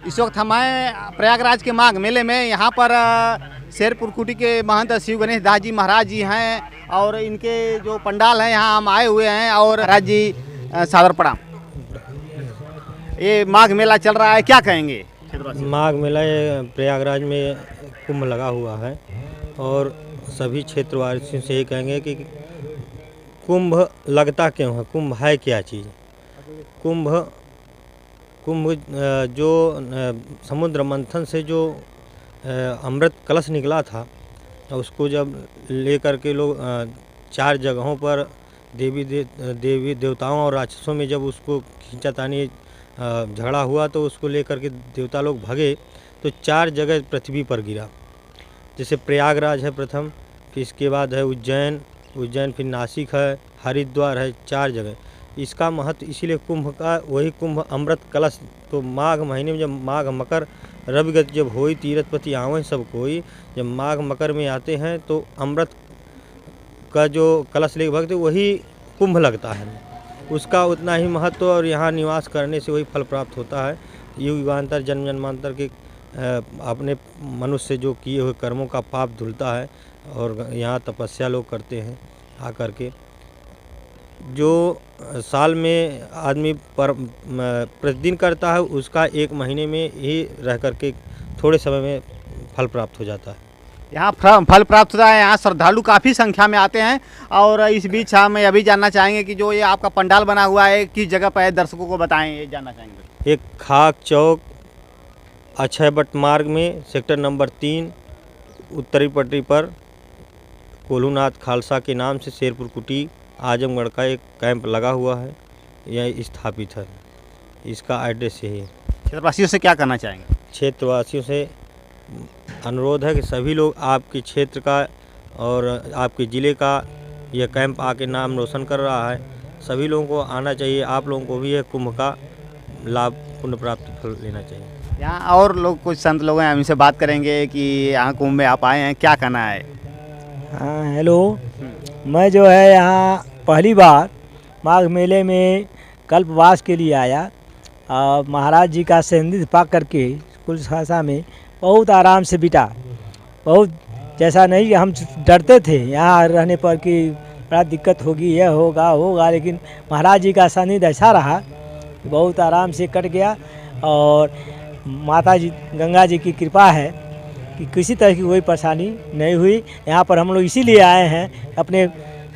इस वक्त हम आए प्रयागराज के माघ मेले में। यहाँ पर शेरपुर कुटी के महंत शिव गणेश दास जी महाराज जी हैं और इनके जो पंडाल हैं यहाँ हम आए हुए हैं। और महाराज जी सादर प्रणाम। ये माघ मेला चल रहा है, क्या कहेंगे? माघ मेला प्रयागराज में कुंभ लगा हुआ है और सभी क्षेत्रवासियों से ये कहेंगे कि कुंभ लगता क्यों है, कुंभ है क्या चीज़। कुंभ जो समुद्र मंथन से जो अमृत कलश निकला था, उसको जब लेकर के लोग 4 जगहों पर देवी देवताओं और राक्षसों में जब उसको खींचातानी झगड़ा हुआ तो उसको लेकर के देवता लोग भगे तो 4 जगह पृथ्वी पर गिरा। जैसे प्रयागराज है प्रथम, फिर इसके बाद है उज्जैन, फिर नासिक है, हरिद्वार है, 4 जगह। इसका महत्व इसीलिए कुंभ का, वही कुंभ अमृत कलश। तो माघ महीने में जब माघ मकर रविगत जब होई, तीर्थपति आवें सब कोई, जब माघ मकर में आते हैं तो अमृत का जो कलश लेके भगते वही कुंभ लगता है। उसका उतना ही महत्व और यहाँ निवास करने से वही फल प्राप्त होता है। युगांतर जन्म जन्मांतर के अपने मनुष्य जो किए हुए कर्मों का पाप धुलता है और यहाँ तपस्या लोग करते हैं आकर के। जो साल में आदमी प्रतिदिन करता है उसका 1 महीने में ही रह करके थोड़े समय में फल प्राप्त हो जाता है। यहाँ फल प्राप्त होता है। यहाँ श्रद्धालु काफ़ी संख्या में आते हैं। और इस बीच हम अभी जानना चाहेंगे कि जो ये आपका पंडाल बना हुआ है किस जगह पर है, दर्शकों को बताएं, ये जानना चाहेंगे। एक खाक चौक अक्षय भट्ट मार्ग में सेक्टर नंबर 3 उत्तरी पटरी पर कोलूनाथ खालसा के नाम से शेरपुर कुटी आजमगढ़ का एक कैंप लगा हुआ है, यह स्थापित है। इसका एड्रेस यही है। क्षेत्रवासियों से क्या करना चाहेंगे? क्षेत्रवासियों से अनुरोध है कि सभी लोग आपके क्षेत्र का और आपके ज़िले का यह कैंप आके नाम रोशन कर रहा है। सभी लोगों को आना चाहिए। आप लोगों को भी यह कुंभ का लाभ पुण्य प्राप्ति फल लेना चाहिए। यहाँ और लोग कुछ संत लोग हैं, हम इनसे बात करेंगे कि यहाँ कुंभ में आप आए हैं, क्या कहना है? हाँ हेलो, मैं जो है यहाँ पहली बार माघ मेले में कल्पवास के लिए आया और महाराज जी का सानिध्य पा करके कुल खासा में बहुत आराम से बिता। बहुत जैसा नहीं, हम डरते थे यहाँ रहने पर कि बड़ा दिक्कत होगी, यह होगा, लेकिन महाराज जी का सानिध्य ऐसा रहा कि बहुत आराम से कट गया। और माता जी गंगा जी की कृपा है कि किसी तरह की कोई परेशानी नहीं हुई। यहाँ पर हम लोग इसीलिए आए हैं, अपने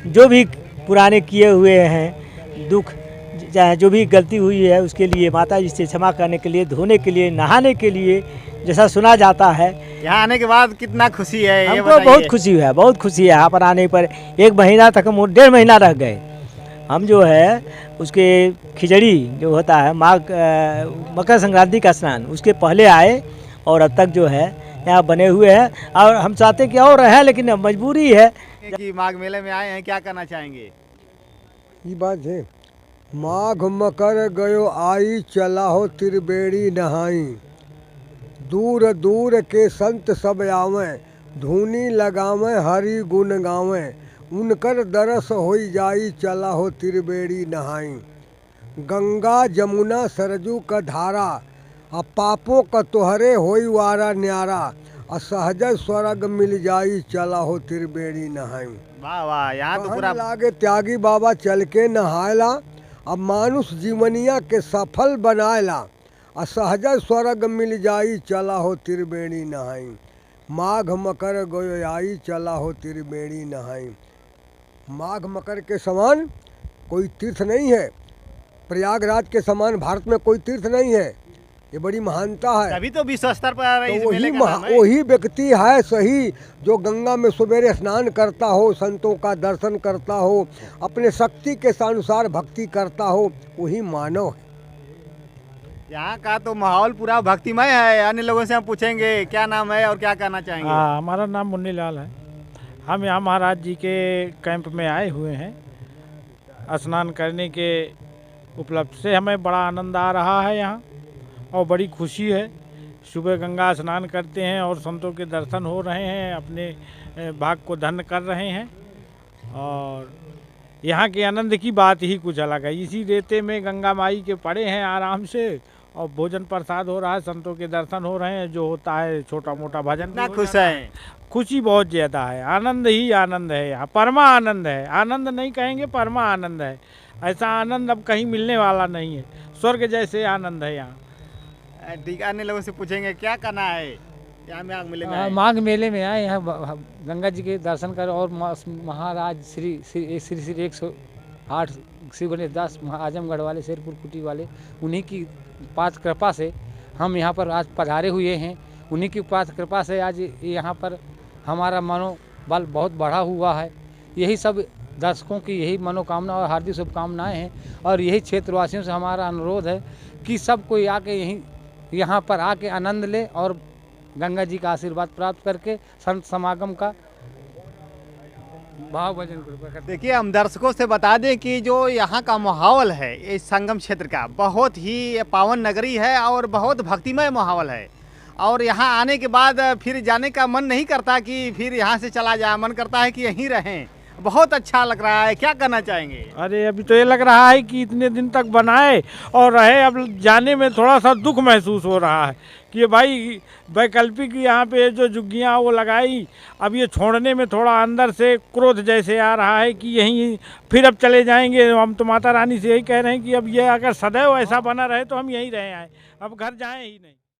जो भी पुराने किए हुए हैं दुख, चाहे जो भी गलती हुई है उसके लिए माता जी से क्षमा करने के लिए, धोने के लिए, नहाने के लिए, जैसा सुना जाता है। यहाँ आने के बाद कितना खुशी है? हमको बहुत खुशी है, बहुत खुशी है। यहाँ पर आने पर 1 महीना तक हम 1.5 महीना रह गए। हम जो है उसके खिचड़ी जो होता है मकर संक्रांति का स्नान, उसके पहले आए और अब तक जो है यहाँ बने हुए हैं। और हम चाहते कि और रहे, लेकिन मजबूरी है कि माघ मेले में आए हैं, क्या करना चाहेंगे? ये बात है, माघ मकर गयो आई, चला हो त्रिवेणी नहाई। दूर दूर के संत सब आवें, धूनी लगावें हरि गुण गावें। उनकर दरस होई जाई, चला हो त्रिवेणी नहाई। गंगा जमुना सरजू का धारा, अब पापों का तोहरे होई वारा न्यारा। असहज स्वर्ग मिल जाई, चला हो त्रिवेणी नहाई। वाह वाह, यहाँ तो पूरा लागे त्यागी बाबा चल के नहायला, अब मानुष जीवनिया के सफल बनायला। असहज स्वर्ग मिल जाई, चला हो त्रिवेणी नहाई। माघ मकर गयो आई, चला हो त्रिवेणी नहाई। माघ मकर के समान कोई तीर्थ नहीं है, प्रयागराज के समान भारत में कोई तीर्थ नहीं है। ये बड़ी महानता है। अभी तो विश्व स्तर पर इस तो मेले का नाम है। वही व्यक्ति है सही जो गंगा में सवेरे स्नान करता हो, संतों का दर्शन करता हो, अपने शक्ति के अनुसार भक्ति करता हो, वही मानव है। यहाँ का तो माहौल पूरा भक्तिमय है। अन्य लोगों से हम पूछेंगे क्या नाम है और क्या कहना चाहेंगे। हाँ, हमारा नाम मुन्नी लाल है। हम यहाँ महाराज जी के कैंप में आए हुए हैं। स्नान करने के उपलब्ध से हमें बड़ा आनंद आ रहा है यहाँ और बड़ी खुशी है। सुबह गंगा स्नान करते हैं और संतों के दर्शन हो रहे हैं, अपने भाग को धन्य कर रहे हैं। और यहाँ के आनंद की बात ही कुछ अलग है। इसी रेते में गंगा माई के पड़े हैं आराम से और भोजन प्रसाद हो रहा है, संतों के दर्शन हो रहे हैं, जो होता है छोटा मोटा भजन भी कितना हो खुश जाता हैं? खुशी बहुत ज़्यादा है, आनंद ही आनंद है यहाँ, परमा आनंद है, आनंद नहीं कहेंगे, परमा आनंद है। ऐसा आनंद अब कहीं मिलने वाला नहीं है, स्वर्ग जैसे आनंद है यहाँ। ठीक, अन्य लोगों से पूछेंगे क्या करना है यहाँ माघ मेले में आए? माघ मेले में आए यहाँ गंगा जी के दर्शन कर और महाराज श्री श्री श्री श्री 108 श्री गणेश दास आजमगढ़ वाले शेरपुर कुटी वाले, उन्हीं की पास कृपा से हम यहाँ पर आज पधारे हुए हैं। उन्हीं की पास कृपा से आज यहाँ पर हमारा मनोबल बहुत बढ़ा हुआ है। यही सब दर्शकों की यही मनोकामना और हार्दिक शुभकामनाएं हैं, और यही क्षेत्रवासियों से हमारा अनुरोध है कि सब कोई आके यहाँ पर आके आनंद ले और गंगा जी का आशीर्वाद प्राप्त करके संत समागम का भाव भजन करते। देखिए, हम दर्शकों से बता दें कि जो यहाँ का माहौल है इस संगम क्षेत्र का, बहुत ही पावन नगरी है और बहुत भक्तिमय माहौल है। और यहाँ आने के बाद फिर जाने का मन नहीं करता कि फिर यहाँ से चला जाए, मन करता है कि यहीं रहें। बहुत अच्छा लग रहा है, क्या करना चाहेंगे? अरे अभी तो ये लग रहा है कि इतने दिन तक बनाए और रहे, अब जाने में थोड़ा सा दुख महसूस हो रहा है कि भाई वैकल्पिक यहाँ पे जो झुग्गियाँ वो लगाई, अब ये छोड़ने में थोड़ा अंदर से क्रोध जैसे आ रहा है कि यहीं फिर अब चले जाएंगे। हम तो माता रानी से यही कह रहे हैं कि अब ये अगर सदैव ऐसा बना रहे तो हम यहीं रहे आए, अब घर जाएं ही नहीं।